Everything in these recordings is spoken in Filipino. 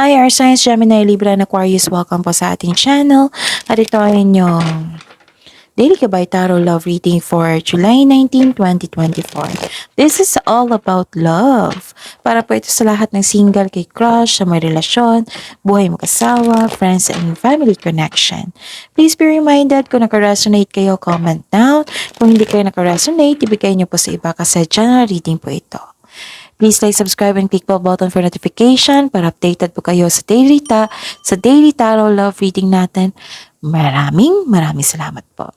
Hi, our Science Gemini, Libra, and Aquarius. Welcome po sa ating channel. At ito ay inyong Daily Gabay Tarot Love Reading for July 19, 2024. This is all about love. Para po ito sa lahat ng single, kay crush, sa may relasyon, buhay mag-asawa, friends, and family connection. Please be reminded kung naka-resonate kayo, comment down. Kung hindi kayo naka-resonate, ibigay niyo po sa iba kasi channel reading po ito. Please like, subscribe, and click bell button for notification para updated po kayo sa daily tarot love reading natin. Maraming salamat po.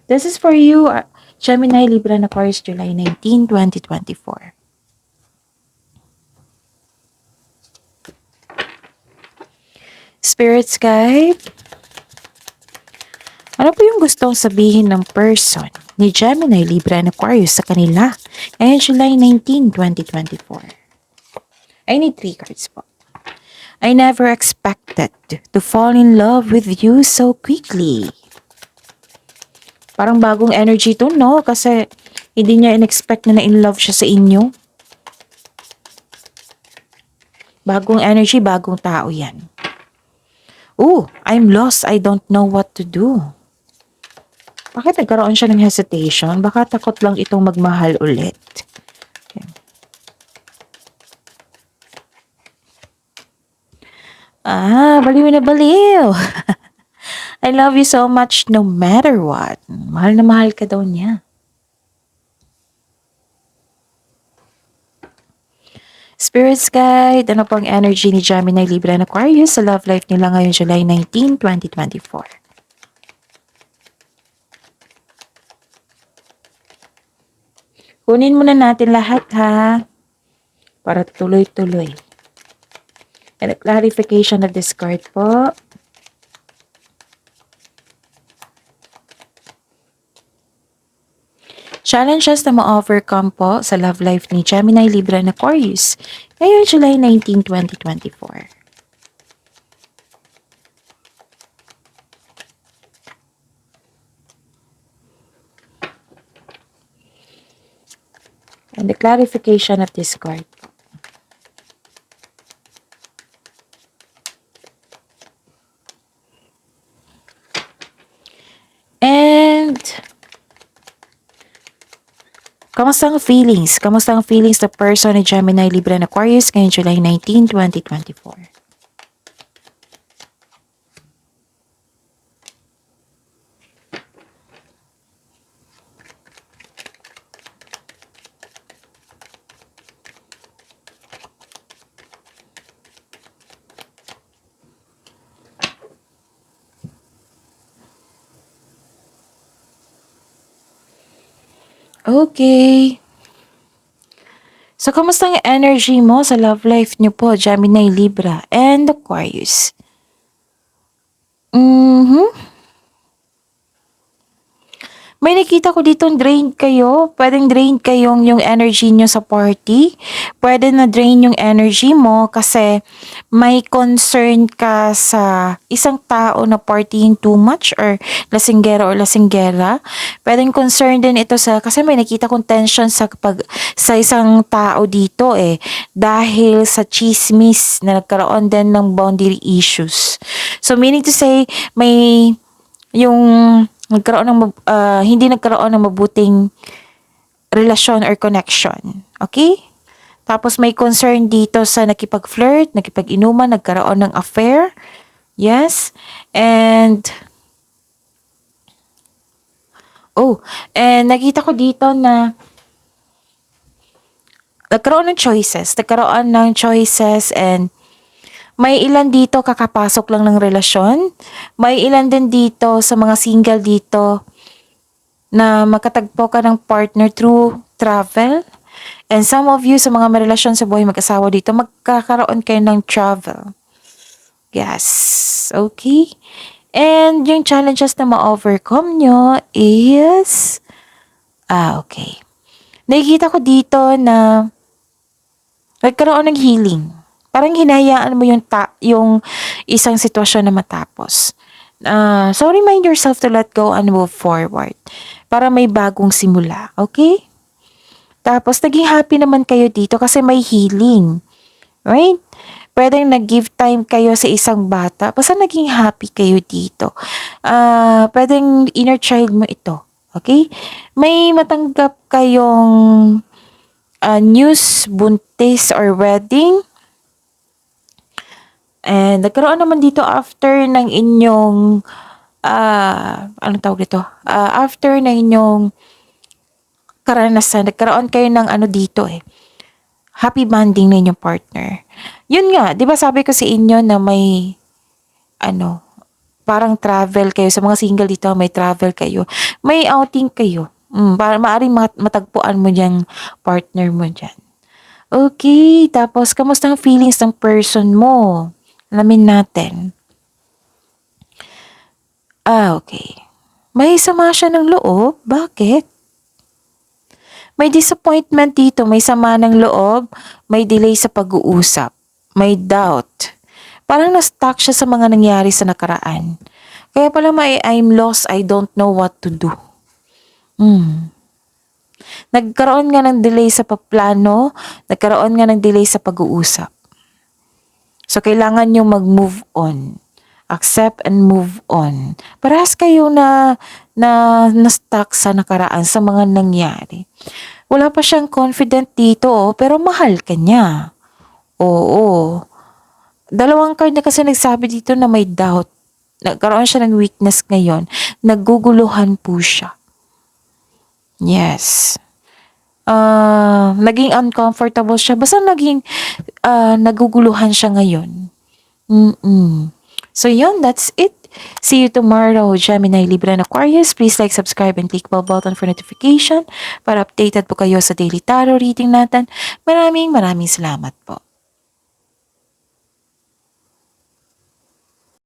This is for you, Gemini, Libra, and Aquarius, July 19, 2024. Spirits guide, ano po yung gustong sabihin ng person ni Gemini, Libra, and Aquarius sa kanila ngayon July 19, 2024? I need 3 cards po. I never expected to fall in love with you so quickly. Parang bagong energy to, no? Kasi hindi niya in-expect na in love siya sa inyo. Bagong energy, bagong tao yan. Ooh, I'm lost. I don't know what to do. Bakit nagkaroon siya ng hesitation? Baka takot lang itong magmahal ulit. Baliw na baliw. I love you so much no matter what. Mahal na mahal ka daw niya. Spirits guide, ano pang energy ni Gemini, Libra, and Aquarius sa love life nila ngayon July 19, 2024? Kunin muna natin lahat ha, para tuloy-tuloy. And a clarification of this card po. Challenges na ma-overcome po sa love life ni Gemini, Libra, and Aquarius ngayon July 19, 2024. And the clarification of this card. And kamusta ang feelings? Kamusta ang feelings sa person ni Gemini, Libra, and Aquarius ngayon July 19, 2024? Okay. So, kamusta ang energy mo sa love life niyo po, Gemini, Libra, and Aquarius? May nakita ko dito drained kayo. Pwedeng drained kayong yung energy nyo sa party. Pwede na drain yung energy mo kasi may concern ka sa isang tao na partying too much or lasinggera or lasinggera. Pwedeng concern din ito sa, kasi may nakita kong tension sa isang tao dito dahil sa chismis na nagkaroon din ng boundary issues. So meaning to say, may yung hindi nagkaroon ng mabuting relasyon or connection. Okay? Tapos may concern dito sa nakipag-flirt, nakipag-inuman, nagkaroon ng affair. Yes. And nakita ko dito na nagkaroon ng choices and may ilan dito kakapasok lang ng relasyon. May ilan din dito sa mga single dito na makatagpo ka ng partner through travel. And some of you sa mga may relasyon sa buhay mag-asawa dito, magkakaroon kayo ng travel. Yes. Okay. And yung challenges na ma-overcome nyo is okay. Nakikita ko dito na nagkaroon ng healing. Parang hinahayaan mo yung isang sitwasyon na matapos. So remind yourself to let go and move forward. Para may bagong simula. Okay? Tapos, naging happy naman kayo dito kasi may healing. Right? Pwedeng nag-give time kayo sa isang bata. Basta naging happy kayo dito. Pwedeng inner child mo ito. Okay? May matanggap kayong news, buntis, or wedding. And nagkaroon naman dito after ng inyong anong tawag dito? After na inyong karanasan, nagkaroon kayo ng ano dito happy bonding na inyong partner. Yun nga, di ba sabi ko sa inyo na may parang travel kayo, sa mga single dito, may travel kayo. May outing kayo. Para maaring matagpuan mo diyang partner mo dyan. Okay, tapos kamusta ang feelings ng person mo? Alamin natin. Okay. May sama siya ng loob? Bakit? May disappointment dito, may sama ng loob, may delay sa pag-uusap, may doubt. Parang na-stuck siya sa mga nangyari sa nakaraan. Kaya pala I'm lost, I don't know what to do. Nagkaroon nga ng delay sa paplano, nagkaroon nga ng delay sa pag-uusap. So, kailangan nyo mag-move on. Accept and move on. Parehas kayo na stuck sa nakaraan, sa mga nangyari. Wala pa siyang confident dito, pero mahal ka niya. Oo. Dalawang card na kasi nagsabi dito na may doubt. Nagkaroon siya ng weakness ngayon. Naguguluhan po siya. Yes. Naging uncomfortable siya. Basta naging naguguluhan siya ngayon. So yun, that's it. See you tomorrow, Gemini, Libra, and Aquarius. Please like, subscribe, and click bell button for notification para updated po kayo sa daily tarot reading natin. Maraming salamat po.